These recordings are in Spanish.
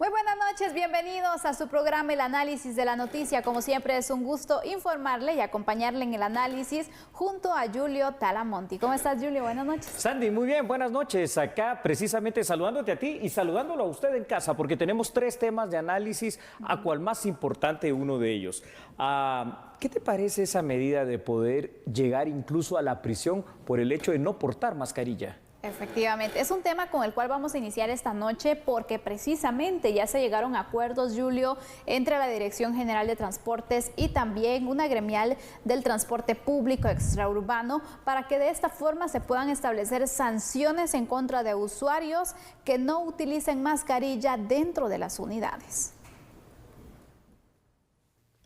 Muy buenas noches, bienvenidos a su programa El Análisis de la Noticia. Como siempre es un gusto informarle y acompañarle en el análisis junto a Julio Talamonti. ¿Cómo estás, Julio? Buenas noches. Sandy, muy bien, buenas noches. Acá precisamente saludándote a ti y saludándolo a usted en casa, porque tenemos 3 temas de análisis, a cual más importante uno de ellos. ¿Qué te parece esa medida de poder llegar incluso a la prisión por el hecho de no portar mascarilla? Efectivamente, es un tema con el cual vamos a iniciar esta noche porque precisamente ya se llegaron a acuerdos, Julio, entre la Dirección General de Transportes y también una gremial del transporte público extraurbano para que de esta forma se puedan establecer sanciones en contra de usuarios que no utilicen mascarilla dentro de las unidades.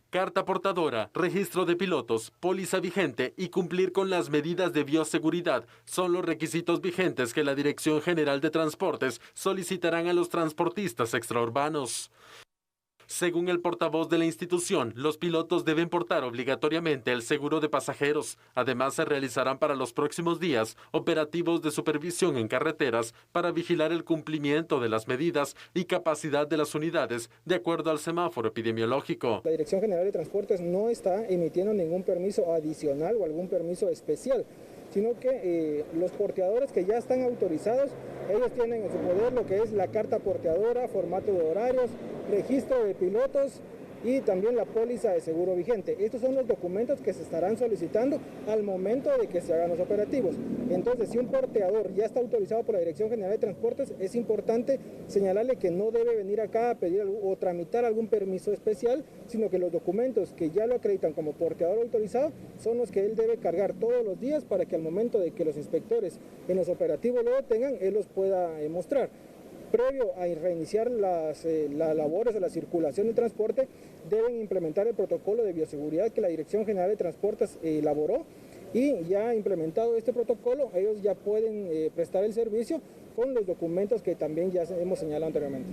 Carta portadora, registro de pilotos, póliza vigente y cumplir con las medidas de bioseguridad son los requisitos vigentes que la Dirección General de Transportes solicitarán a los transportistas extraurbanos. Según el portavoz de la institución, los pilotos deben portar obligatoriamente el seguro de pasajeros. Además, se realizarán para los próximos días operativos de supervisión en carreteras para vigilar el cumplimiento de las medidas y capacidad de las unidades de acuerdo al semáforo epidemiológico. La Dirección General de Transportes no está emitiendo ningún permiso adicional o algún permiso especial, sino que los porteadores que ya están autorizados, ellos tienen en su poder lo que es la carta porteadora, formato de horarios, registro de pilotos y también la póliza de seguro vigente. Estos son los documentos que se estarán solicitando al momento de que se hagan los operativos. Entonces, si un porteador ya está autorizado por la Dirección General de Transportes, es importante señalarle que no debe venir acá a pedir o tramitar algún permiso especial, sino que los documentos que ya lo acreditan como porteador autorizado son los que él debe cargar todos los días para que al momento de que los inspectores en los operativos lo tengan, él los pueda mostrar. Previo a reiniciar las labores o la circulación del transporte, deben implementar el protocolo de bioseguridad que la Dirección General de Transportes elaboró, y ya implementado este protocolo, ellos ya pueden prestar el servicio con los documentos que también ya hemos señalado anteriormente.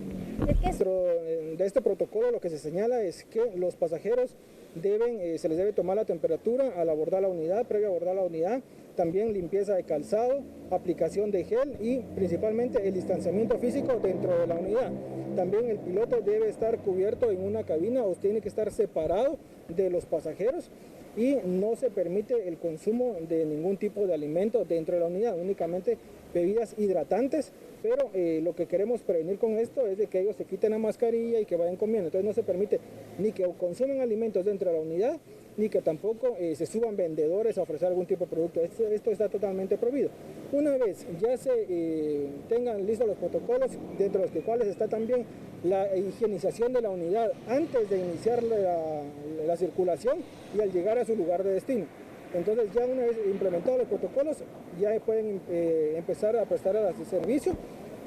Dentro de este protocolo lo que se señala es que los pasajeros se les debe tomar la temperatura al abordar la unidad, previo a abordar la unidad, también limpieza de calzado, aplicación de gel y principalmente el distanciamiento físico dentro de la unidad. También el piloto debe estar cubierto en una cabina o tiene que estar separado de los pasajeros, y no se permite el consumo de ningún tipo de alimento dentro de la unidad, únicamente bebidas hidratantes, pero lo que queremos prevenir con esto es de que ellos se quiten la mascarilla y que vayan comiendo. Entonces no se permite ni que consumen alimentos dentro de la unidad, ni que tampoco se suban vendedores a ofrecer algún tipo de producto. Esto está totalmente prohibido. Una vez ya se tengan listos los protocolos, dentro de los cuales está también la higienización de la unidad antes de iniciar la circulación y al llegar a su lugar de destino. Entonces ya una vez implementados los protocolos, ya pueden empezar a prestar el servicio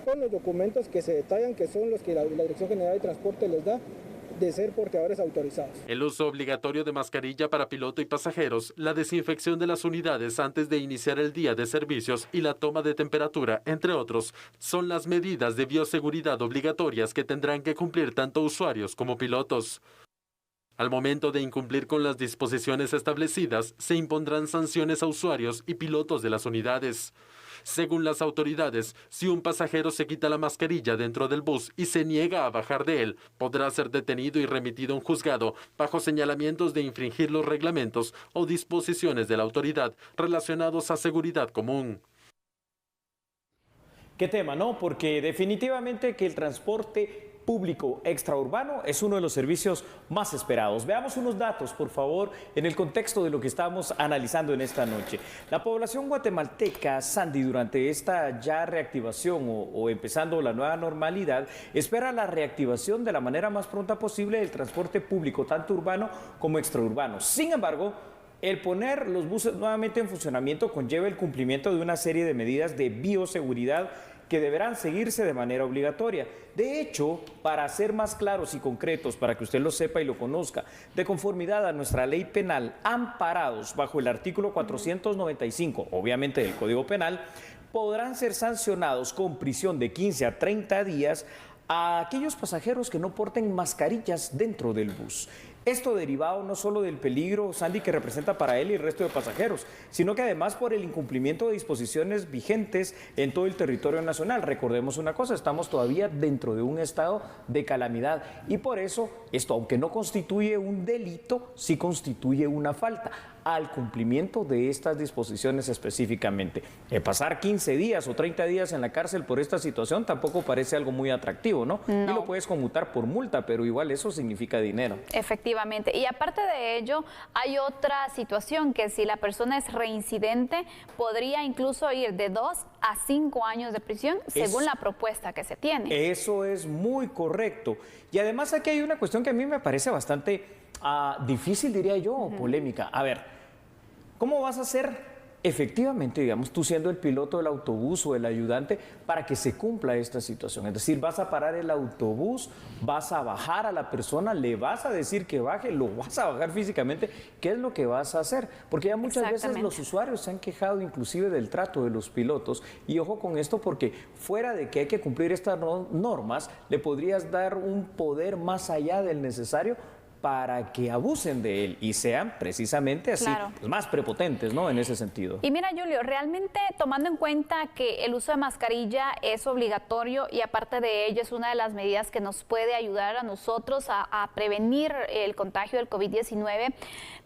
con los documentos que se detallan, que son los que la Dirección General de Transporte les da de ser porteadores autorizados. El uso obligatorio de mascarilla para piloto y pasajeros, la desinfección de las unidades antes de iniciar el día de servicios y la toma de temperatura, entre otros, son las medidas de bioseguridad obligatorias que tendrán que cumplir tanto usuarios como pilotos. Al momento de incumplir con las disposiciones establecidas, se impondrán sanciones a usuarios y pilotos de las unidades. Según las autoridades, si un pasajero se quita la mascarilla dentro del bus y se niega a bajar de él, podrá ser detenido y remitido a un juzgado bajo señalamientos de infringir los reglamentos o disposiciones de la autoridad relacionados a seguridad común. ¿Qué tema, no? Porque definitivamente que el transporte público extraurbano es uno de los servicios más esperados. Veamos unos datos, por favor, en el contexto de lo que estamos analizando en esta noche. La población guatemalteca, Sandy, durante esta ya reactivación o empezando la nueva normalidad, espera la reactivación de la manera más pronta posible del transporte público, tanto urbano como extraurbano. Sin embargo, el poner los buses nuevamente en funcionamiento conlleva el cumplimiento de una serie de medidas de bioseguridad que deberán seguirse de manera obligatoria. De hecho, para ser más claros y concretos, para que usted lo sepa y lo conozca, de conformidad a nuestra ley penal, amparados bajo el artículo 495, obviamente del Código Penal, podrán ser sancionados con prisión de 15 a 30 días a aquellos pasajeros que no porten mascarillas dentro del bus. Esto derivado no solo del peligro, Sandy, que representa para él y el resto de pasajeros, sino que además por el incumplimiento de disposiciones vigentes en todo el territorio nacional. Recordemos una cosa, estamos todavía dentro de un estado de calamidad y por eso esto, aunque no constituye un delito, sí constituye una falta al cumplimiento de estas disposiciones específicamente. Pasar 15 días o 30 días en la cárcel por esta situación tampoco parece algo muy atractivo, ¿no? Y lo puedes conmutar por multa, pero igual eso significa dinero. Efectivamente. Y aparte de ello, hay otra situación que si la persona es reincidente, podría incluso ir de 2 a 5 años de prisión, según la propuesta que se tiene. Eso es muy correcto. Y además aquí hay una cuestión que a mí me parece bastante difícil, diría yo, o polémica. A ver, ¿cómo vas a hacer efectivamente, digamos, tú siendo el piloto del autobús o el ayudante, para que se cumpla esta situación? Es decir, vas a parar el autobús, vas a bajar a la persona, le vas a decir que baje, lo vas a bajar físicamente. ¿Qué es lo que vas a hacer? Porque ya muchas veces los usuarios se han quejado inclusive del trato de los pilotos. Y ojo con esto, porque fuera de que hay que cumplir estas normas, le podrías dar un poder más allá del necesario para que abusen de él y sean precisamente así, pues, más prepotentes, ¿no? En ese sentido. Y mira, Julio, realmente tomando en cuenta que el uso de mascarilla es obligatorio y aparte de ello es una de las medidas que nos puede ayudar a nosotros a prevenir el contagio del COVID-19,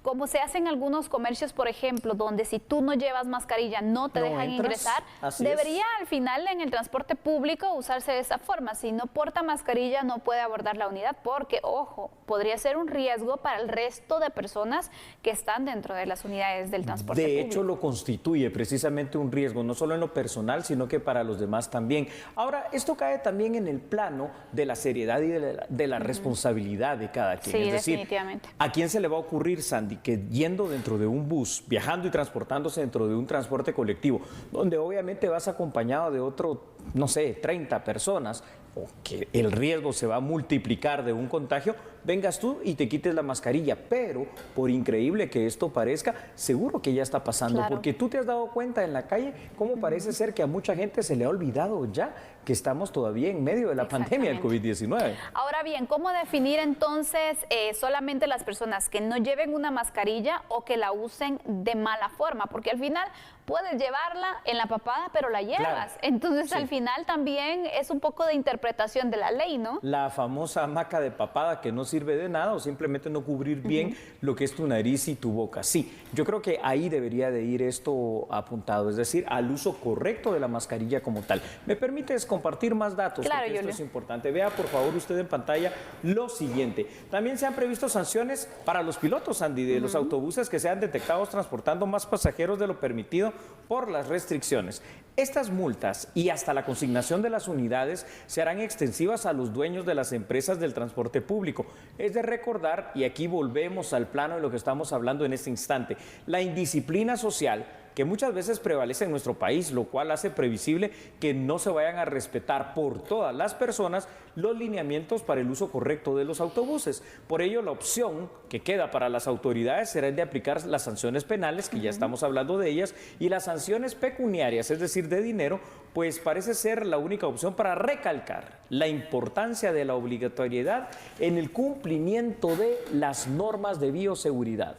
como se hace en algunos comercios, por ejemplo, donde si tú no llevas mascarilla no te dejan ingresar, debería al final en el transporte público usarse de esa forma. Si no porta mascarilla no puede abordar la unidad porque, ojo, podría ser un riesgo para el resto de personas que están dentro de las unidades del transporte público. De hecho, lo constituye precisamente un riesgo, no solo en lo personal, sino que para los demás también. Ahora, esto cae también en el plano de la seriedad y de la responsabilidad de cada quien. Sí, es decir, definitivamente. ¿a quién se le va a ocurrir, Sandy, que yendo dentro de un bus, viajando y transportándose dentro de un transporte colectivo, donde obviamente vas acompañado de otro, no sé, 30 personas, o que el riesgo se va a multiplicar de un contagio, vengas tú y te quites la mascarilla? Pero, por increíble que esto parezca, seguro que ya está pasando, porque tú te has dado cuenta en la calle cómo parece ser que a mucha gente se le ha olvidado ya que estamos todavía en medio de la pandemia del COVID-19. Ahora bien, ¿cómo definir entonces solamente las personas que no lleven una mascarilla o que la usen de mala forma? Porque al final puedes llevarla en la papada, pero la llevas. Entonces, al final también es un poco de interpretación de la ley, ¿no? La famosa hamaca de papada que no sirve de nada o simplemente no cubrir bien lo que es tu nariz y tu boca. Sí, yo creo que ahí debería de ir esto apuntado, es decir, al uso correcto de la mascarilla como tal. ¿Me permites compartir más datos? Claro, porque esto es importante. Vea, por favor, usted en pantalla lo siguiente. También se han previsto sanciones para los pilotos, Andy, de los autobuses que sean detectados transportando más pasajeros de lo permitido por las restricciones. Estas multas y hasta la consignación de las unidades se harán extensivas a los dueños de las empresas del transporte público. Es de recordar, y aquí volvemos al plano de lo que estamos hablando en este instante, la indisciplina social que muchas veces prevalece en nuestro país, lo cual hace previsible que no se vayan a respetar por todas las personas los lineamientos para el uso correcto de los autobuses. Por ello, la opción que queda para las autoridades será el de aplicar las sanciones penales, que ya estamos hablando de ellas, y las sanciones pecuniarias, es decir, de dinero, pues parece ser la única opción para recalcar la importancia de la obligatoriedad en el cumplimiento de las normas de bioseguridad.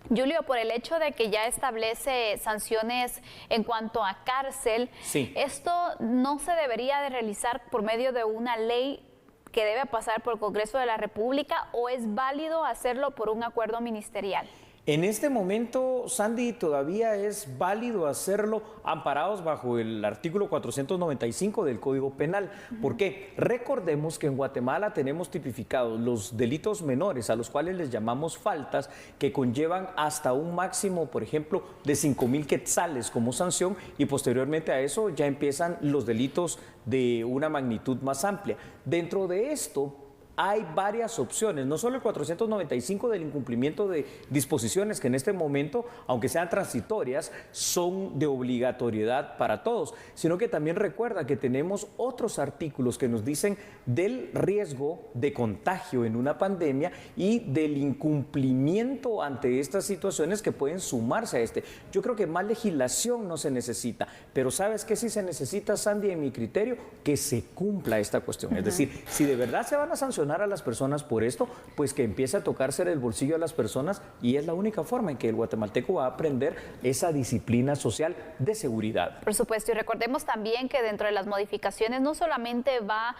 Julio, por el hecho de que ya establece sanciones en cuanto a cárcel, ¿esto no se debería de realizar por medio de una ley que debe pasar por el Congreso de la República o es válido hacerlo por un acuerdo ministerial? En este momento, Sandy, todavía es válido hacerlo amparados bajo el artículo 495 del Código Penal. ¿Por qué? Recordemos que en Guatemala tenemos tipificados los delitos menores, a los cuales les llamamos faltas, que conllevan hasta un máximo, por ejemplo, de 5,000 quetzales como sanción, y posteriormente a eso ya empiezan los delitos de una magnitud más amplia. Dentro de esto hay varias opciones, no solo el 495 del incumplimiento de disposiciones que en este momento, aunque sean transitorias, son de obligatoriedad para todos, sino que también recuerda que tenemos otros artículos que nos dicen del riesgo de contagio en una pandemia y del incumplimiento ante estas situaciones que pueden sumarse a este. Yo creo que más legislación no se necesita, pero ¿sabes qué sí se necesita, Sandy, en mi criterio? Que se cumpla esta cuestión. Es decir, si de verdad se van a sancionar sancionar a las personas por esto, pues que empiece a tocarse el bolsillo a las personas, y es la única forma en que el guatemalteco va a aprender esa disciplina social de seguridad. Por supuesto, y recordemos también que dentro de las modificaciones no solamente va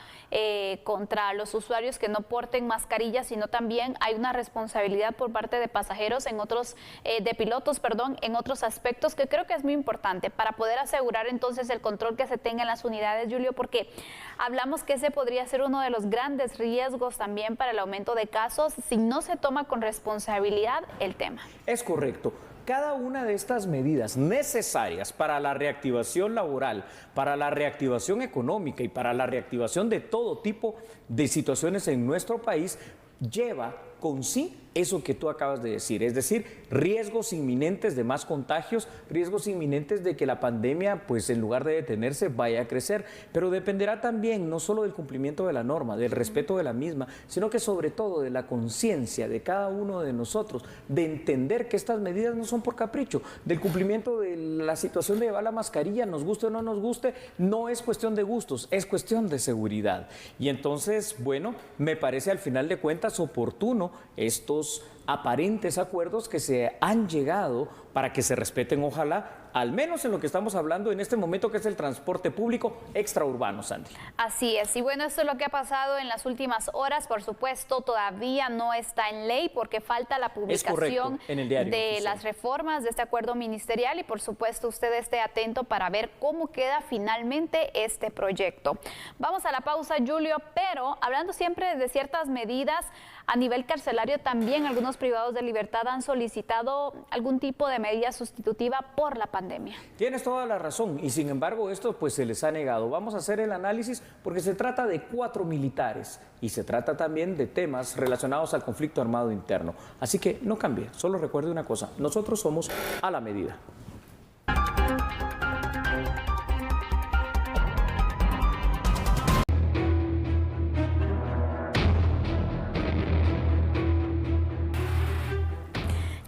contra los usuarios que no porten mascarillas, sino también hay una responsabilidad por parte de pasajeros en otros, de pilotos, perdón, en otros aspectos que creo que es muy importante para poder asegurar entonces el control que se tenga en las unidades, Julio, porque hablamos que ese podría ser uno de los grandes riesgos también para el aumento de casos si no se toma con responsabilidad el tema. Es correcto. Cada una de estas medidas necesarias para la reactivación laboral, para la reactivación económica y para la reactivación de todo tipo de situaciones en nuestro país lleva con sí eso que tú acabas de decir, es decir, riesgos inminentes de más contagios, riesgos inminentes de que la pandemia, pues en lugar de detenerse, vaya a crecer, pero dependerá también no solo del cumplimiento de la norma, del respeto de la misma, sino que sobre todo de la conciencia de cada uno de nosotros, de entender que estas medidas no son por capricho, del cumplimiento de la situación de llevar la mascarilla, nos guste o no nos guste, no es cuestión de gustos, es cuestión de seguridad. Y entonces, bueno, me parece al final de cuentas oportuno estos aparentes acuerdos que se han llegado para que se respeten, ojalá, al menos en lo que estamos hablando en este momento, que es el transporte público extraurbano, Sandy. Así es, y bueno, esto es lo que ha pasado en las últimas horas. Por supuesto, todavía no está en ley porque falta la publicación en el diario de oficial. las reformas de este acuerdo ministerial, y por supuesto usted esté atento para ver cómo queda finalmente este proyecto. Vamos a la pausa, Julio, pero hablando siempre de ciertas medidas a nivel carcelario, también algunos privados de libertad han solicitado algún tipo de medida sustitutiva por la pandemia. Tienes toda la razón, y sin embargo esto pues se les ha negado. Vamos a hacer el análisis porque se trata de 4 militares y se trata también de temas relacionados al conflicto armado interno. Así que no cambie, solo recuerde una cosa, nosotros somos a la medida.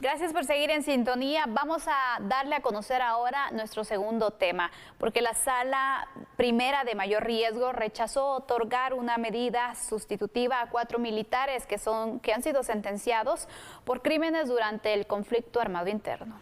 Gracias por seguir en sintonía. Vamos a darle a conocer ahora nuestro segundo tema, porque la Sala Primera de Mayor Riesgo rechazó otorgar una medida sustitutiva a 4 militares que han sido sentenciados por crímenes durante el conflicto armado interno.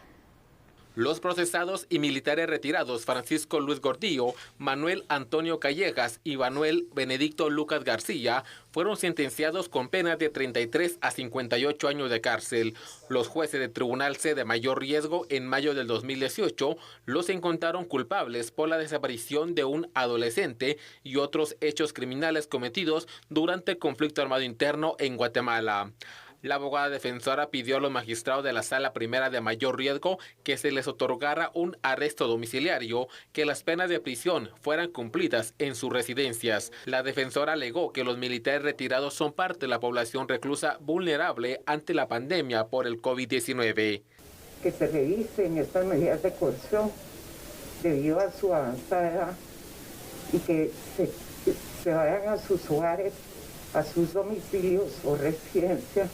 Los procesados y militares retirados Francisco Luis Gordillo, Manuel Antonio Callejas y Manuel Benedicto Lucas García fueron sentenciados con penas de 33 a 58 años de cárcel. Los jueces del Tribunal C de Mayor Riesgo en mayo del 2018 los encontraron culpables por la desaparición de un adolescente y otros hechos criminales cometidos durante el conflicto armado interno en Guatemala. La abogada defensora pidió a los magistrados de la Sala Primera de Mayor Riesgo que se les otorgara un arresto domiciliario, que las penas de prisión fueran cumplidas en sus residencias. La defensora alegó que los militares retirados son parte de la población reclusa vulnerable ante la pandemia por el COVID-19. Que se revisen estas medidas de coerción debido a su avanzada edad y que se vayan a sus hogares, a sus domicilios o residencias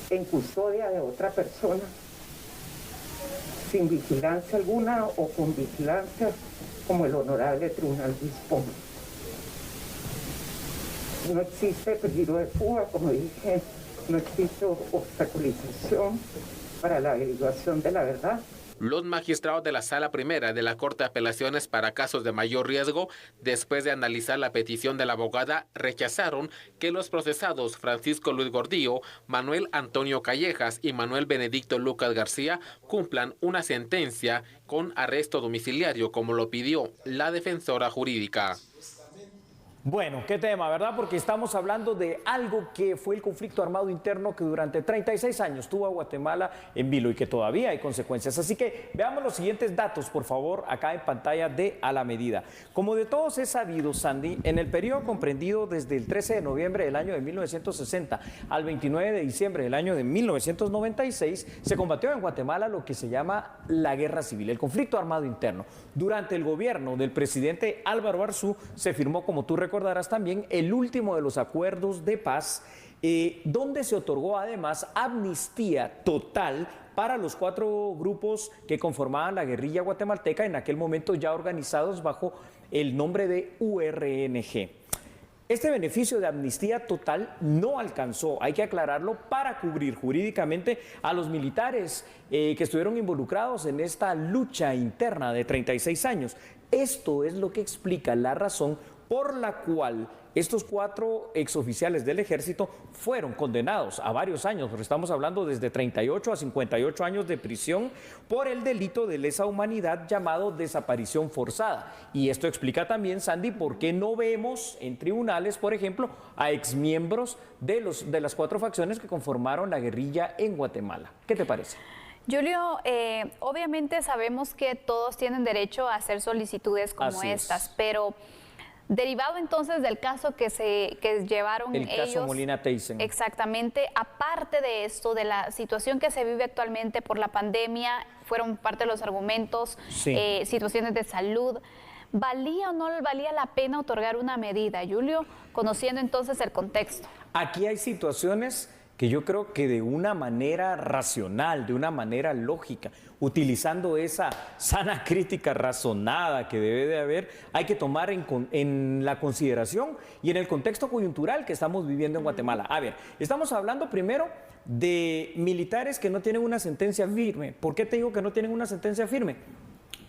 en custodia de otra persona, sin vigilancia alguna o con vigilancia como el honorable tribunal dispone. No existe peligro de fuga, como dije, no existe obstaculización para la averiguación de la verdad. Los magistrados de la Sala Primera de la Corte de Apelaciones para casos de mayor riesgo, después de analizar la petición de la abogada, rechazaron que los procesados Francisco Luis Gordillo, Manuel Antonio Callejas y Manuel Benedicto Lucas García cumplan una sentencia con arresto domiciliario, como lo pidió la defensora jurídica. Bueno, qué tema, ¿verdad? Porque estamos hablando de algo que fue el conflicto armado interno que durante 36 años tuvo a Guatemala en vilo y que todavía hay consecuencias. Así que veamos los siguientes datos, por favor, acá en pantalla de A la Medida. Como de todos es sabido, Sandy, en el periodo comprendido desde el 13 de noviembre del año de 1960 al 29 de diciembre del año de 1996, se combatió en Guatemala lo que se llama la guerra civil, el conflicto armado interno. Durante el gobierno del presidente Álvaro Arzú se firmó, como tú recordarás también, el último de los acuerdos de paz, donde se otorgó además amnistía total para los 4 grupos que conformaban la guerrilla guatemalteca, en aquel momento ya organizados bajo el nombre de URNG. Este beneficio de amnistía total no alcanzó, hay que aclararlo, para cubrir jurídicamente a los militares que estuvieron involucrados en esta lucha interna de 36 años. Esto es lo que explica la razón por la cual estos 4 exoficiales del ejército fueron condenados a varios años, estamos hablando desde 38 a 58 años de prisión por el delito de lesa humanidad llamado desaparición forzada. Y esto explica también, Sandy, por qué no vemos en tribunales, por ejemplo, a exmiembros de las 4 facciones que conformaron la guerrilla en Guatemala. ¿Qué te parece? Julio, obviamente sabemos que todos tienen derecho a hacer solicitudes como estas, pero derivado entonces del caso que llevaron ellos. El caso Molina Teyssen. Exactamente. Aparte de esto, de la situación que se vive actualmente por la pandemia, fueron parte de los argumentos, situaciones de salud. ¿Valía o no valía la pena otorgar una medida, Julio, conociendo entonces el contexto? Aquí hay situaciones que yo creo que de una manera racional, de una manera lógica, utilizando esa sana crítica razonada que debe de haber, hay que tomar en la consideración y en el contexto coyuntural que estamos viviendo en Guatemala. A ver, estamos hablando primero de militares que no tienen una sentencia firme. ¿Por qué te digo que no tienen una sentencia firme?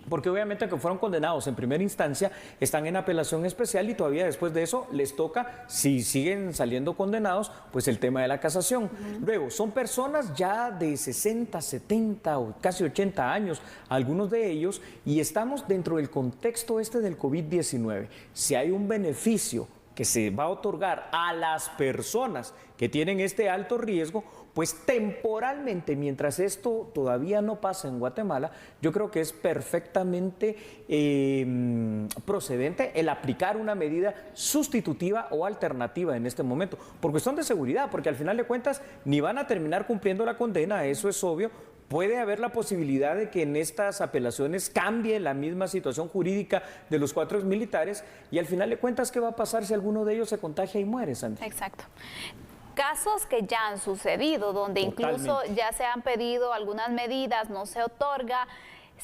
Porque obviamente que fueron condenados en primera instancia, están en apelación especial y todavía después de eso les toca, si siguen saliendo condenados, pues el tema de la casación. Luego, son personas ya de 60, 70 o casi 80 años, algunos de ellos, y estamos dentro del contexto del COVID-19. Si hay un beneficio que se va a otorgar a las personas que tienen este alto riesgo, pues temporalmente, mientras esto todavía no pasa en Guatemala, yo creo que es perfectamente procedente el aplicar una medida sustitutiva o alternativa en este momento, por cuestión de seguridad, porque al final de cuentas ni van a terminar cumpliendo la condena, eso es obvio. Puede haber la posibilidad de que en estas apelaciones cambie la misma situación jurídica de los 4 militares y al final de cuentas, ¿qué va a pasar si alguno de ellos se contagia y muere, Sandy? Exacto. Casos que ya han sucedido, donde incluso ya se han pedido algunas medidas, no se otorga,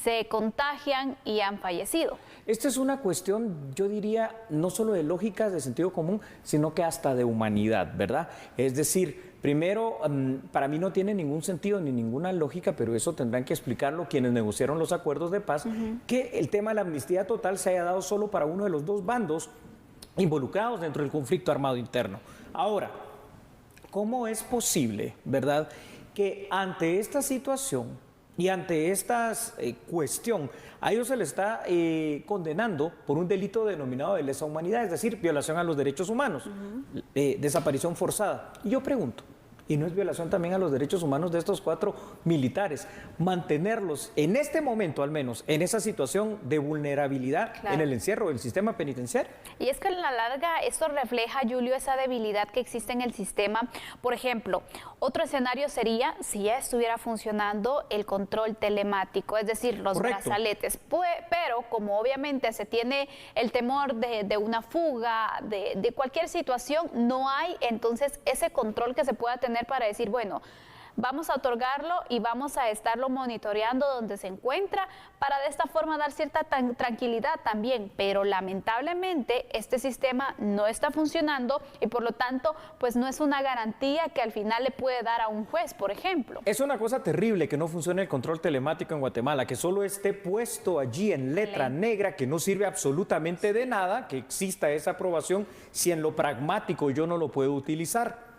se contagian y han fallecido. Esta es una cuestión, yo diría, no solo de lógica, de sentido común, sino que hasta de humanidad, ¿verdad? Es decir, primero, para mí no tiene ningún sentido ni ninguna lógica, pero eso tendrán que explicarlo quienes negociaron los acuerdos de paz, que el tema de la amnistía total se haya dado solo para uno de los 2 bandos involucrados dentro del conflicto armado interno. Ahora, ¿cómo es posible, verdad, que ante esta situación y ante esta cuestión a ellos se les está condenando por un delito denominado de lesa humanidad, es decir, violación a los derechos humanos, desaparición forzada? Y yo pregunto, ¿y no es violación también a los derechos humanos de estos 4 militares mantenerlos en este momento, al menos, en esa situación de vulnerabilidad en el encierro del sistema penitenciario? Y es que en la larga esto refleja, Julio, esa debilidad que existe en el sistema. Por ejemplo, otro escenario sería si ya estuviera funcionando el control telemático, es decir, los brazaletes. Pero como obviamente se tiene el temor de una fuga, de cualquier situación, no hay entonces ese control que se pueda tener para decir, bueno, vamos a otorgarlo y vamos a estarlo monitoreando donde se encuentra para de esta forma dar cierta tranquilidad también, pero lamentablemente este sistema no está funcionando y por lo tanto pues no es una garantía que al final le puede dar a un juez, por ejemplo. Es una cosa terrible que no funcione el control telemático en Guatemala, que solo esté puesto allí en letra negra, que no sirve absolutamente de nada, que exista esa aprobación si en lo pragmático yo no lo puedo utilizar.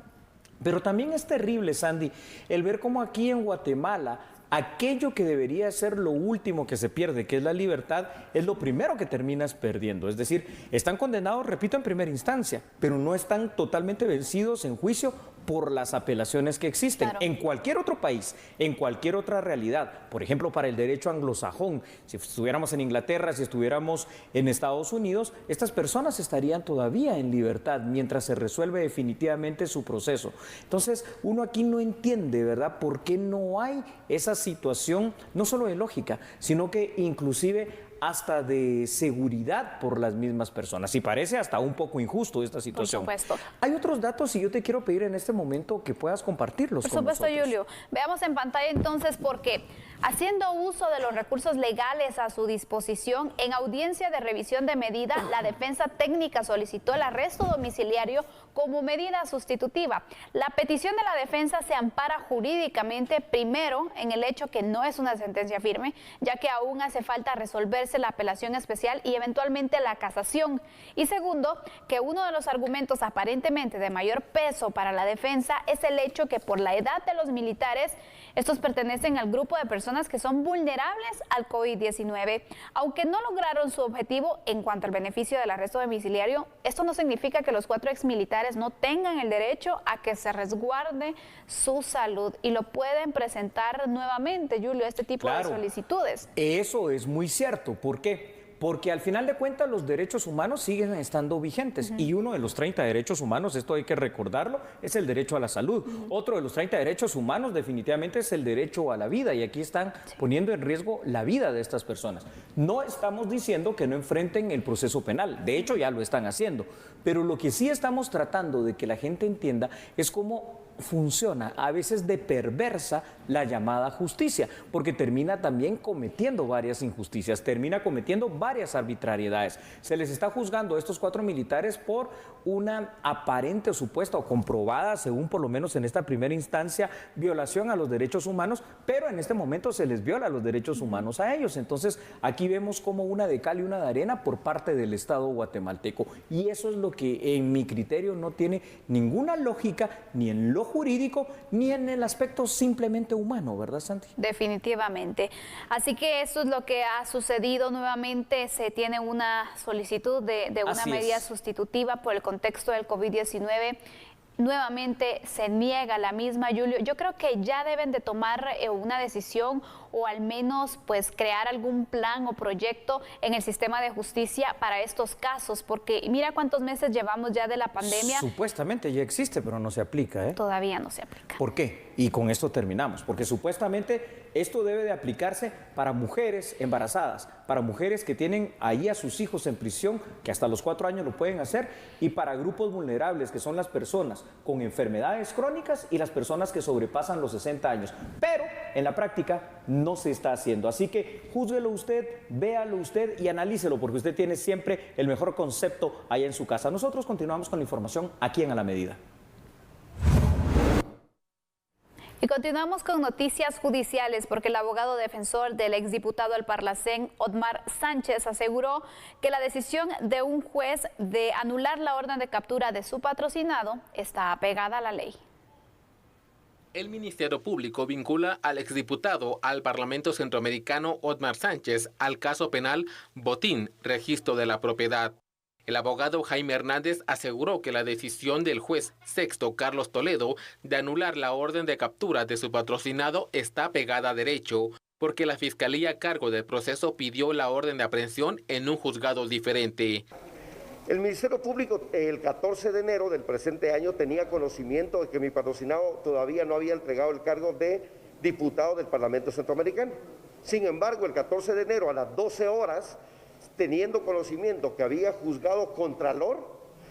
Pero también es terrible, Sandy, el ver cómo aquí en Guatemala aquello que debería ser lo último que se pierde, que es la libertad, es lo primero que terminas perdiendo. Es decir, están condenados, repito, en primera instancia, pero no están totalmente vencidos en juicio por las apelaciones que existen. En cualquier otro país, en cualquier otra realidad, por ejemplo, para el derecho anglosajón, si estuviéramos en Inglaterra, si estuviéramos en Estados Unidos, estas personas estarían todavía en libertad mientras se resuelve definitivamente su proceso. Entonces, uno aquí no entiende, ¿verdad?, por qué no hay esa situación, no solo de lógica, sino que inclusive hasta de seguridad por las mismas personas. Y parece hasta un poco injusto esta situación. Por supuesto. Hay otros datos y yo te quiero pedir en este momento que puedas compartirlos con nosotros. Por supuesto, Julio. Veamos en pantalla entonces porque Haciendo uso de los recursos legales a su disposición, en audiencia de revisión de medida, la defensa técnica solicitó el arresto domiciliario como medida sustitutiva. La petición de la defensa se ampara jurídicamente, primero, en el hecho que no es una sentencia firme, ya que aún hace falta resolverse la apelación especial y eventualmente la casación. Y segundo, que uno de los argumentos aparentemente de mayor peso para la defensa es el hecho que por la edad de los militares, estos pertenecen al grupo de personas que son vulnerables al COVID-19. Aunque no lograron su objetivo en cuanto al beneficio del arresto domiciliario, esto no significa que los 4 exmilitares no tengan el derecho a que se resguarde su salud y lo pueden presentar nuevamente, Julio, este tipo de solicitudes. Eso es muy cierto. ¿Por qué? Porque al final de cuentas los derechos humanos siguen estando vigentes y uno de los 30 derechos humanos, esto hay que recordarlo, es el derecho a la salud. Otro de los 30 derechos humanos definitivamente es el derecho a la vida y aquí están poniendo en riesgo la vida de estas personas. No estamos diciendo que no enfrenten el proceso penal, de hecho ya lo están haciendo, pero lo que sí estamos tratando de que la gente entienda es cómo funciona a veces de perversa la llamada justicia, porque termina también cometiendo varias injusticias, termina cometiendo varias arbitrariedades. Se les está juzgando a estos 4 militares por una aparente o supuesta o comprobada, según por lo menos en esta primera instancia, violación a los derechos humanos, pero en este momento se les viola los derechos humanos a ellos. Entonces aquí vemos como una de cal y una de arena por parte del Estado guatemalteco y eso es lo que en mi criterio no tiene ninguna lógica ni en lo jurídico ni en el aspecto simplemente humano, ¿verdad, Santi? Definitivamente. Así que eso es lo que ha sucedido nuevamente. Se tiene una solicitud de una medida sustitutiva por el contexto del COVID-19. Nuevamente se niega la misma, Julio. Yo creo que ya deben de tomar una decisión o al menos pues crear algún plan o proyecto en el sistema de justicia para estos casos, porque mira cuántos meses llevamos ya de la pandemia. Supuestamente ya existe, pero no se aplica, ¿eh? Todavía no se aplica. ¿Por qué? Y con esto terminamos, porque supuestamente esto debe de aplicarse para mujeres embarazadas, para mujeres que tienen ahí a sus hijos en prisión, que hasta los 4 años lo pueden hacer, y para grupos vulnerables, que son las personas con enfermedades crónicas y las personas que sobrepasan los 60 años. Pero en la práctica no se está haciendo. Así que júzguelo usted, véalo usted y analícelo, porque usted tiene siempre el mejor concepto allá en su casa. Nosotros continuamos con la información aquí en A la Medida. Y continuamos con noticias judiciales porque el abogado defensor del exdiputado al Parlacén, Otmar Sánchez, aseguró que la decisión de un juez de anular la orden de captura de su patrocinado está apegada a la ley. El Ministerio Público vincula al exdiputado al Parlamento Centroamericano Otmar Sánchez al caso penal Botín, registro de la propiedad. El abogado Jaime Hernández aseguró que la decisión del juez sexto Carlos Toledo de anular la orden de captura de su patrocinado está pegada a derecho, porque la Fiscalía a cargo del proceso pidió la orden de aprehensión en un juzgado diferente. El Ministerio Público el 14 de enero del presente año tenía conocimiento de que mi patrocinado todavía no había entregado el cargo de diputado del Parlamento Centroamericano. Sin embargo, el 14 de enero a las 12 horas, teniendo conocimiento que había juzgado contralor,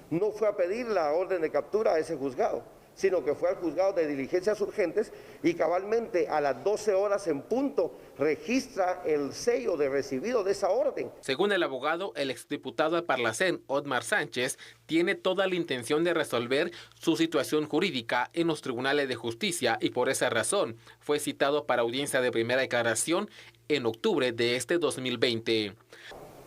no fue a pedir la orden de captura a ese juzgado, sino que fue al juzgado de diligencias urgentes y cabalmente a las 12 horas en punto registra el sello de recibido de esa orden. Según el abogado, el exdiputado al Parlacén, Otmar Sánchez, tiene toda la intención de resolver su situación jurídica en los tribunales de justicia y por esa razón fue citado para audiencia de primera declaración en octubre de este 2020.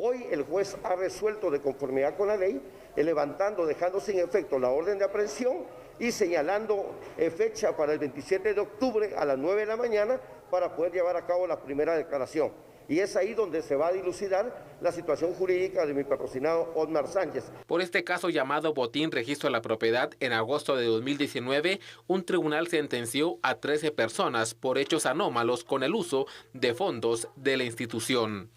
Hoy el juez ha resuelto de conformidad con la ley, dejando sin efecto la orden de aprehensión y señalando fecha para el 27 de octubre a las 9 de la mañana para poder llevar a cabo la primera declaración. Y es ahí donde se va a dilucidar la situación jurídica de mi patrocinado Otmar Sánchez. Por este caso llamado Botín Registro de la Propiedad, en agosto de 2019, un tribunal sentenció a 13 personas por hechos anómalos con el uso de fondos de la institución.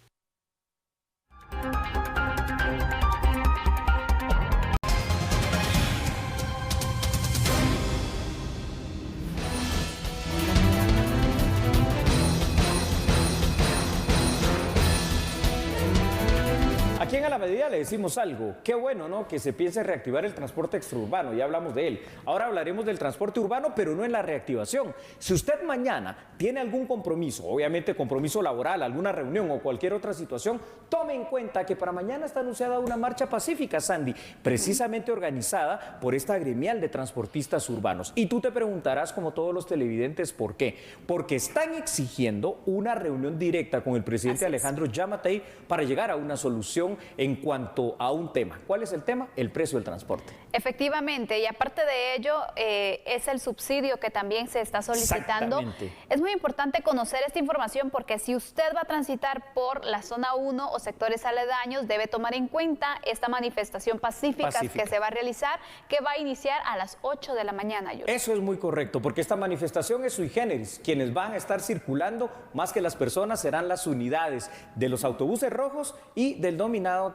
aquí en A la Medida le decimos algo. Qué bueno, ¿no? Que se piense reactivar el transporte extraurbano, ya hablamos de él. Ahora hablaremos del transporte urbano, pero no en la reactivación. Si usted mañana tiene algún compromiso, obviamente compromiso laboral, alguna reunión o cualquier otra situación, tome en cuenta que para mañana está anunciada una marcha pacífica, Sandy, precisamente organizada por esta gremial de transportistas urbanos. Y tú te preguntarás, como todos los televidentes, ¿por qué? Porque están exigiendo una reunión directa con el presidente Alejandro Giammattei para llegar a una solución en cuanto a un tema. ¿Cuál es el tema? El precio del transporte. Efectivamente, y aparte de ello, es el subsidio que también se está solicitando. Es muy importante conocer esta información porque si usted va a transitar por la zona 1 o sectores aledaños, debe tomar en cuenta esta manifestación pacífica que se va a realizar, que va a iniciar a las 8 de la mañana. Yuri. Eso es muy correcto, porque esta manifestación es sui generis. Quienes van a estar circulando, más que las personas, serán las unidades de los autobuses rojos y del denominado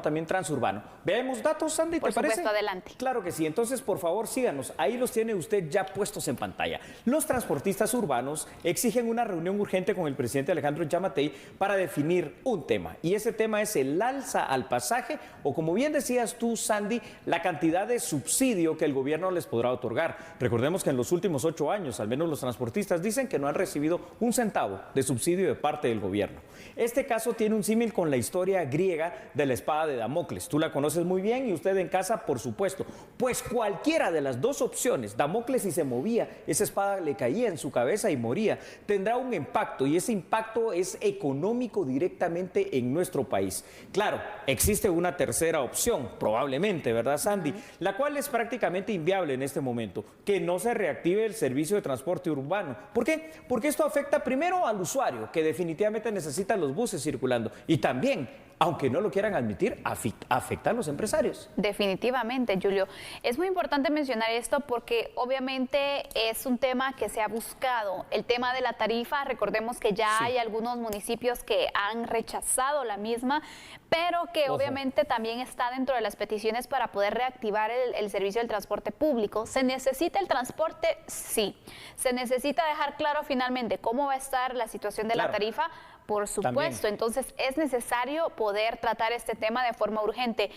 también transurbano. ¿Veamos datos, Sandy? ¿Te parece? Adelante. Claro que sí. Entonces, por favor, síganos. Ahí los tiene usted ya puestos en pantalla. Los transportistas urbanos exigen una reunión urgente con el presidente Alejandro Giammattei para definir un tema. Y ese tema es el alza al pasaje o, como bien decías tú, Sandy, la cantidad de subsidio que el gobierno les podrá otorgar. Recordemos que en los últimos 8 años, al menos los transportistas dicen que no han recibido un centavo de subsidio de parte del gobierno. Este caso tiene un símil con la historia griega de la espada de Damocles. Tú la conoces muy bien y usted en casa, por supuesto. Pues cualquiera de las dos opciones, Damocles si se movía, esa espada le caía en su cabeza y moría, tendrá un impacto y ese impacto es económico directamente en nuestro país. Claro, existe una tercera opción, probablemente, ¿verdad, Sandy? La cual es prácticamente inviable en este momento, que no se reactive el servicio de transporte urbano. ¿Por qué? Porque esto afecta primero al usuario, que definitivamente necesita los buses circulando, y también, aunque no lo quieran admitir, afecta a los empresarios. Definitivamente, Julio. Es muy importante mencionar esto porque obviamente es un tema que se ha buscado. El tema de la tarifa, recordemos que ya hay algunos municipios que han rechazado la misma, pero que obviamente también está dentro de las peticiones para poder reactivar el servicio del transporte público. ¿Se necesita el transporte? Sí. ¿Se necesita dejar claro finalmente cómo va a estar la situación de la tarifa? Por supuesto. También. Entonces es necesario poder tratar este tema de forma urgente.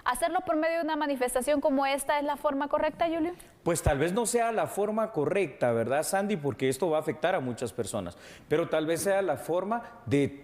¿Hacerlo por medio de una manifestación como esta es la forma correcta, Julio? Pues tal vez no sea la forma correcta, ¿verdad, Sandy? Porque esto va a afectar a muchas personas, pero tal vez sea la forma de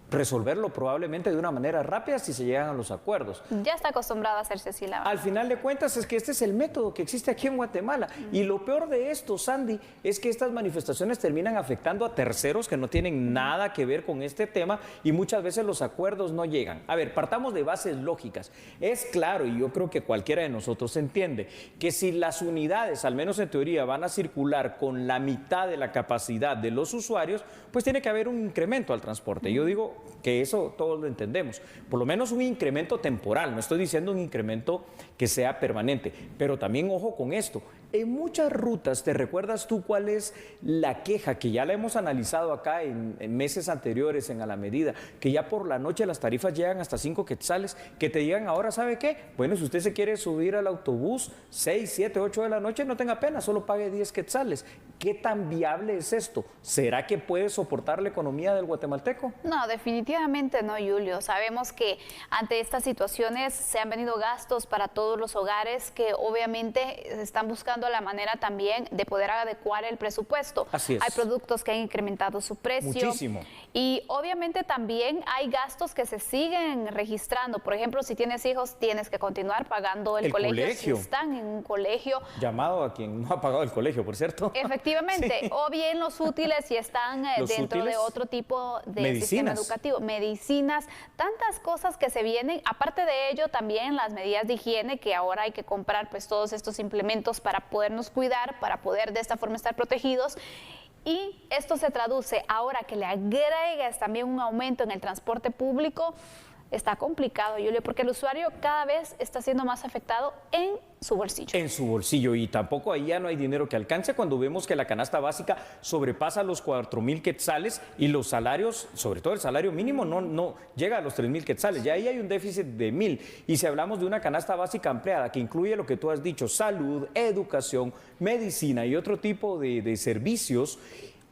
resolverlo probablemente de una manera rápida si se llegan a los acuerdos. Ya está acostumbrado a hacerse así, la verdad. Al final de cuentas es que este es el método que existe aquí en Guatemala. Y lo peor de esto, Sandy, es que estas manifestaciones terminan afectando a terceros que no tienen nada que ver con este tema y muchas veces los acuerdos no llegan. A ver, partamos de bases lógicas. Es claro, y yo creo que cualquiera de nosotros entiende, que si las unidades, al menos en teoría, van a circular con la mitad de la capacidad de los usuarios, pues tiene que haber un incremento al transporte. Yo digo que eso todos lo entendemos, por lo menos un incremento temporal, no estoy diciendo un incremento que sea permanente, pero también ojo con esto, en muchas rutas, ¿te recuerdas tú cuál es la queja? Que ya la hemos analizado acá en meses anteriores en A la Medida, que ya por la noche las tarifas llegan hasta 5 quetzales, que te digan ahora, ¿sabe qué? Bueno, si usted se quiere subir al autobús 6, 7, 8 de la noche, no tenga pena, solo pague 10 quetzales. ¿Qué tan viable es esto? ¿Será que puede soportar la economía del guatemalteco? No, definitivamente no, Julio. Sabemos que ante estas situaciones se han venido gastos para todos los hogares que obviamente están buscando la manera también de poder adecuar el presupuesto. Así es. Hay productos que han incrementado su precio. Muchísimo. Y obviamente también hay gastos que se siguen registrando. Por ejemplo, si tienes hijos, tienes que continuar pagando el colegio. Si están en un colegio. Llamado a quien no ha pagado el colegio, por cierto. Efectivamente. Sí. O bien los útiles si están dentro de otro tipo de sistema educativo. Medicinas, tantas cosas que se vienen. Aparte de ello, también las medidas de higiene que ahora hay que comprar pues todos estos implementos para podernos cuidar, para poder de esta forma estar protegidos. Y esto se traduce ahora que le agregues también un aumento en el transporte público. Está complicado, Julio, porque el usuario cada vez está siendo más afectado en su bolsillo. En su bolsillo, y tampoco ahí ya no hay dinero que alcance cuando vemos que la canasta básica sobrepasa los 4,000 quetzales y los salarios, sobre todo el salario mínimo, no llega a los 3,000 quetzales. Ya ahí hay un déficit de 1,000. Y si hablamos de una canasta básica ampliada que incluye lo que tú has dicho, salud, educación, medicina y otro tipo de servicios,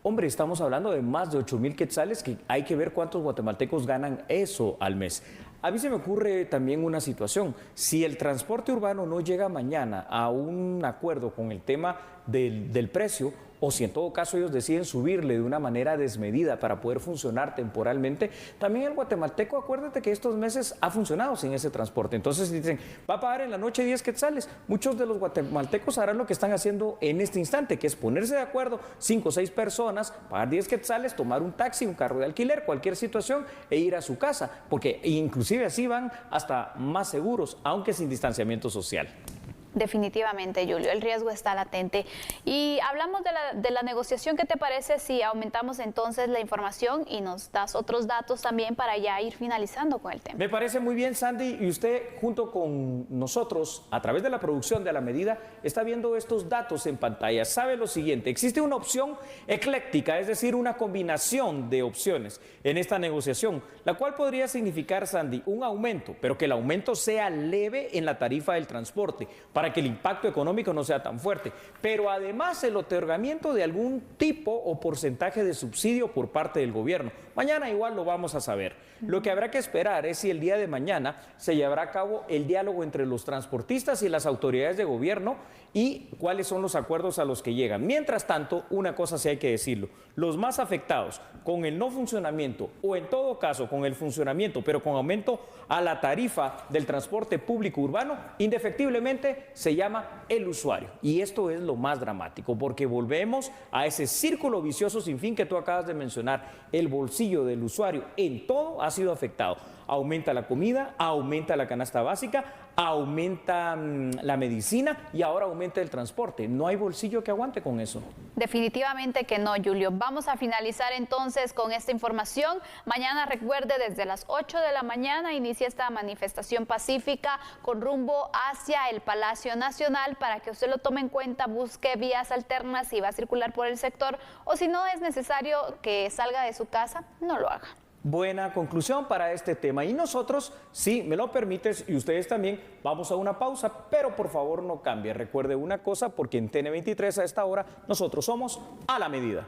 hombre, estamos hablando de más de 8,000 quetzales, que hay que ver cuántos guatemaltecos ganan eso al mes. A mí se me ocurre también una situación. Si el transporte urbano no llega mañana a un acuerdo con el tema del precio, o si en todo caso ellos deciden subirle de una manera desmedida para poder funcionar temporalmente, también el guatemalteco, acuérdate que estos meses ha funcionado sin ese transporte. Entonces dicen, va a pagar en la noche 10 quetzales. Muchos de los guatemaltecos harán lo que están haciendo en este instante, que es ponerse de acuerdo, 5 o 6 personas, pagar 10 quetzales, tomar un taxi, un carro de alquiler, cualquier situación e ir a su casa, porque inclusive así van hasta más seguros, aunque sin distanciamiento social. Definitivamente, Julio, el riesgo está latente. Y hablamos de la negociación. ¿Qué te parece si aumentamos entonces la información y nos das otros datos también para ya ir finalizando con el tema? Me parece muy bien, Sandy, y usted junto con nosotros, a través de la producción de A la Medida, está viendo estos datos en pantalla. Sabe lo siguiente, existe una opción ecléctica, es decir, una combinación de opciones en esta negociación, la cual podría significar, Sandy, un aumento, pero que el aumento sea leve en la tarifa del transporte, para que el impacto económico no sea tan fuerte, pero además el otorgamiento de algún tipo o porcentaje de subsidio por parte del gobierno. Mañana igual lo vamos a saber. Lo que habrá que esperar es si el día de mañana se llevará a cabo el diálogo entre los transportistas y las autoridades de gobierno y cuáles son los acuerdos a los que llegan. Mientras tanto, una cosa sí hay que decirlo, los más afectados con el no funcionamiento o en todo caso con el funcionamiento, pero con aumento a la tarifa del transporte público urbano, indefectiblemente se llama el usuario. Y esto es lo más dramático, porque volvemos a ese círculo vicioso sin fin que tú acabas de mencionar. El bolsillo del usuario en todo ha sido afectado. Aumenta la comida, aumenta la canasta básica, aumenta la medicina y ahora aumenta el transporte. No hay bolsillo que aguante con eso. Definitivamente que no, Julio. Vamos a finalizar entonces con esta información. Mañana, recuerde, desde las 8 de la mañana inicia esta manifestación pacífica con rumbo hacia el Palacio Nacional para que usted lo tome en cuenta, busque vías alternas si va a circular por el sector o si no es necesario que salga de su casa, no lo haga. Buena conclusión para este tema. Y nosotros, si me lo permites, y ustedes también, vamos a una pausa, pero por favor no cambie. Recuerde una cosa, porque en TN23 a esta hora nosotros somos A la Medida.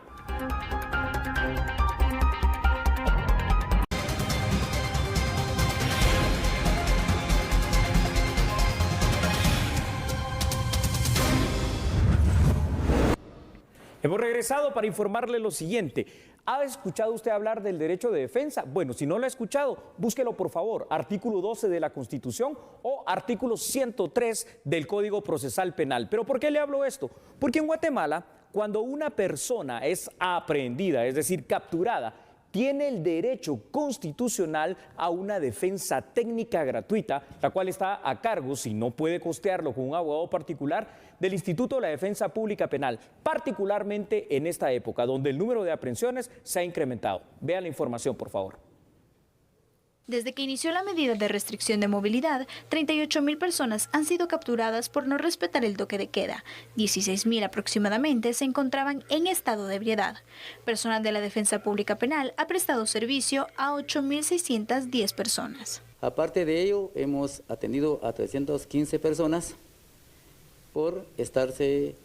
Hemos regresado para informarle lo siguiente. ¿Ha escuchado usted hablar del derecho de defensa? Bueno, si no lo ha escuchado, búsquelo por favor. Artículo 12 de la Constitución o artículo 103 del Código Procesal Penal. ¿Pero por qué le hablo esto? Porque en Guatemala, cuando una persona es aprehendida, es decir, capturada, tiene el derecho constitucional a una defensa técnica gratuita, la cual está a cargo, si no puede costearlo con un abogado particular, del Instituto de la Defensa Pública Penal, particularmente en esta época, donde el número de aprehensiones se ha incrementado. Vean la información, por favor. Desde que inició la medida de restricción de movilidad, 38.000 personas han sido capturadas por no respetar el toque de queda. 16.000 aproximadamente se encontraban en estado de ebriedad. Personal de la Defensa Pública Penal ha prestado servicio a 8.610 personas. Aparte de ello, hemos atendido a 315 personas por estarse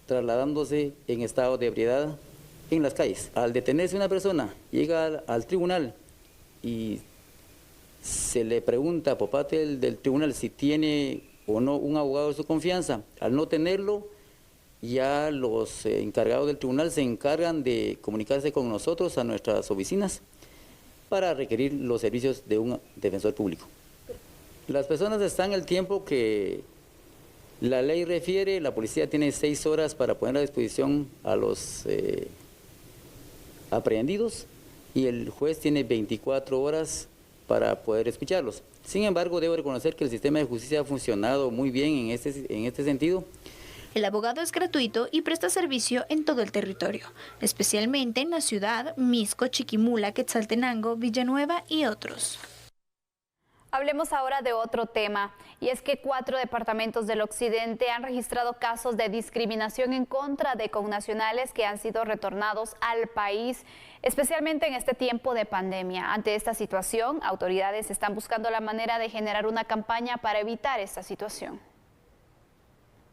trasladándose en estado de ebriedad en las calles. Al detenerse una persona, llega al tribunal y se le pregunta por parte del tribunal si tiene o no un abogado de su confianza. Al no tenerlo, ya los encargados del tribunal se encargan de comunicarse con nosotros a nuestras oficinas para requerir los servicios de un defensor público. Las personas están el tiempo que la ley refiere. La policía tiene 6 horas para poner a disposición a los aprehendidos y el juez tiene 24 horas para poder escucharlos. Sin embargo, debo reconocer que el sistema de justicia ha funcionado muy bien en este sentido. El abogado es gratuito y presta servicio en todo el territorio, especialmente en la ciudad, Misco, Chiquimula, Quetzaltenango, Villanueva y otros. Hablemos ahora de otro tema, y es que 4 departamentos del occidente han registrado casos de discriminación en contra de connacionales que han sido retornados al país, especialmente en este tiempo de pandemia. Ante esta situación, autoridades están buscando la manera de generar una campaña para evitar esta situación.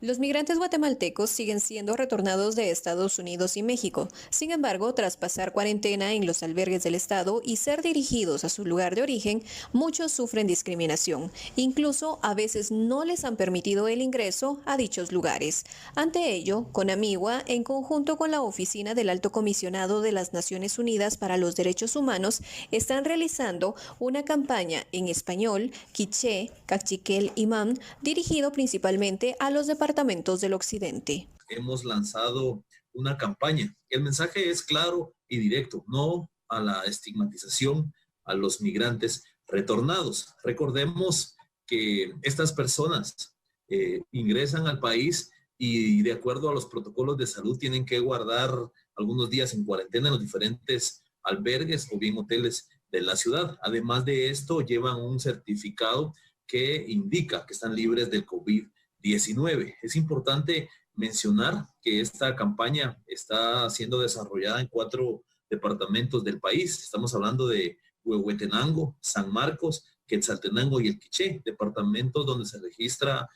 Los migrantes guatemaltecos siguen siendo retornados de Estados Unidos y México. Sin embargo, tras pasar cuarentena en los albergues del Estado y ser dirigidos a su lugar de origen, muchos sufren discriminación. Incluso a veces no les han permitido el ingreso a dichos lugares. Ante ello, CONAMIGUA, en conjunto con la Oficina del Alto Comisionado de las Naciones Unidas para los Derechos Humanos, están realizando una campaña en español, quiché, cachiquel y mam, dirigido principalmente a los departamentos del occidente. Hemos lanzado una campaña. El mensaje es claro y directo: no a la estigmatización a los migrantes retornados. Recordemos que estas personas ingresan al país y de acuerdo a los protocolos de salud tienen que guardar algunos días en cuarentena en los diferentes albergues o bien hoteles de la ciudad. Además de esto, llevan un certificado que indica que están libres del COVID-19. Es importante mencionar que esta campaña está siendo desarrollada en 4 departamentos del país. Estamos hablando de Huehuetenango, San Marcos, Quetzaltenango y el Quiché, departamentos donde se registra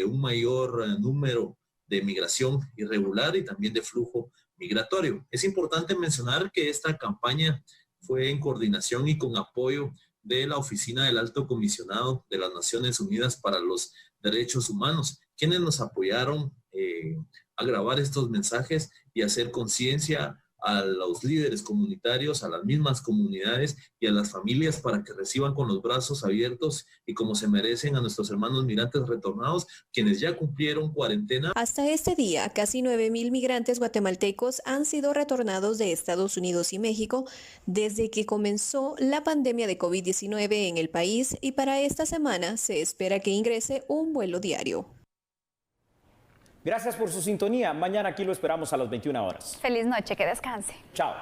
un mayor número de migración irregular y también de flujo migratorio. Es importante mencionar que esta campaña fue en coordinación y con apoyo de la Oficina del Alto Comisionado de las Naciones Unidas para los Derechos Humanos, quienes nos apoyaron a grabar estos mensajes y hacer conciencia a los líderes comunitarios, a las mismas comunidades y a las familias para que reciban con los brazos abiertos y como se merecen a nuestros hermanos migrantes retornados, quienes ya cumplieron cuarentena. Hasta este día, casi 9,000 migrantes guatemaltecos han sido retornados de Estados Unidos y México desde que comenzó la pandemia de COVID-19 en el país, y para esta semana se espera que ingrese un vuelo diario. Gracias por su sintonía. Mañana aquí lo esperamos a las 21 horas. Feliz noche, que descanse. Chao.